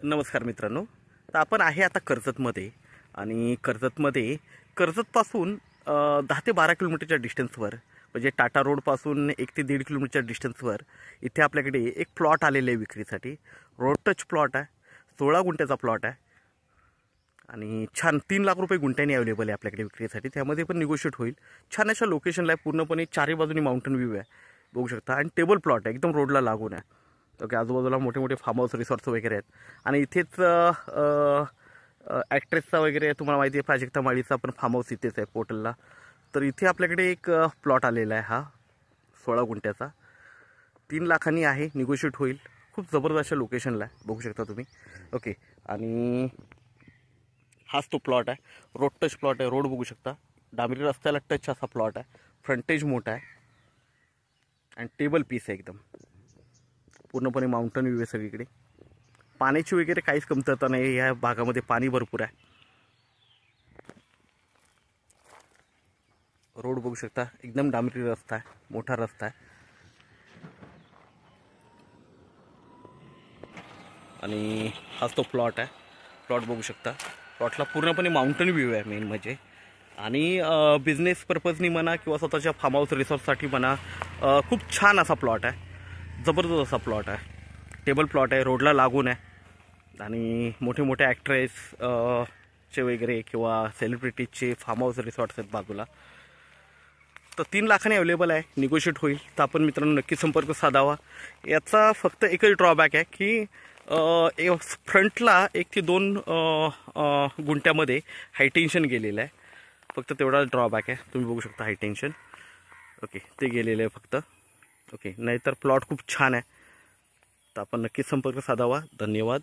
नमस्कार मित्रांनो, तर आपण आहे आता कर्जतमध्ये आणि कर्जतपासून 10 ते 12 किलोमीटरच्या डिस्टन्सवर म्हणजे टाटा रोडपासून 1 ते 1.5 किलोमीटरच्या डिस्टन्सवर इथे आपल्याकडे एक प्लॉट आलेले आहे विक्रीसाठी। रोड टच प्लॉट आहे, 16 गुंठ्याचा प्लॉट आहे आणि छान 3 लाख रुपये गुंठ्याने अवेलेबल आहे आपल्याकडे विक्रीसाठी। त्यामध्ये पण निगोशिएट होईल। छान अशा लोकेशनला आहे, पूर्णपणे चारही बाजूनी माउंटेन व्ह्यू आहे बघू शकता आणि टेबल प्लॉट आहे, एकदम रोडला लागून आहे। ओके, आजूबाजूला मोठे मोठे फार्म हाऊस रिसॉर्ट्स वगैरे आहेत आणि इथेच ॲक्ट्रेसचा वगैरे तुम्हाला माहिती आहे प्राजक्ता माळीचा पण फार्म हाऊस इथेच आहे पोर्टलला। तर इथे आपल्याकडे एक प्लॉट आलेला आहे, हा 16 गुंठ्याचा 3 लाखांनी आहे, निगोशिएट होईल। खूप जबरदस्त लोकेशनला आहे बघू शकता तुम्ही। ओके, आणि हाच तो प्लॉट आहे, रोड टच प्लॉट आहे। रोड बघू शकता, डांबरी रस्त्याला टच असा प्लॉट आहे, फ्रंटेज मोठा आहे आणि टेबल पीस आहे एकदम। पूर्णपणे माउंटन व्ह्यू आहे सगळीकडे, पाण्याची वगैरे काहीच कमतरता नाही, या भागामध्ये पाणी भरपूर आहे। रोड बघू शकता, एकदम डांबरी रस्ता आहे, मोठा रस्ता आहे आणि हाच तो प्लॉट आहे। प्लॉट बघू शकता, प्लॉटला पूर्णपणे माउंटन व्ह्यू आहे मेन म्हणजे, आणि बिझनेस पर्पजनी म्हणा किंवा स्वतःच्या फार्म हाऊस रिसॉर्टसाठी म्हणा खूप छान असा प्लॉट आहे, जबरदस्त असा प्लॉट आहे। टेबल प्लॉट आहे, रोडला लागून आहे आणि मोठे मोठे ॲक्ट्रेस चे वगैरे किंवा सेलिब्रिटीजचे फार्म हाऊस रिसॉर्ट्स आहेत बाजूला। तर 3 लाखांनी अवेलेबल आहे, निगोशिएट होईल। तर आपण मित्रांनो नक्की संपर्क साधावा। याचा फक्त एकच ड्रॉबॅक आहे की फ्रंटला 1 ते 2 गुंठ्यामध्ये हायटेन्शन गेलेलं आहे, फक्त तेवढा ड्रॉबॅक आहे। तुम्ही बघू शकता हायटेन्शन, ओके, ते गेलेलं आहे फक्त। ओके, नाहीतर प्लॉट खूप छान आहे। तर आपण नक्की संपर्क साधावा। धन्यवाद।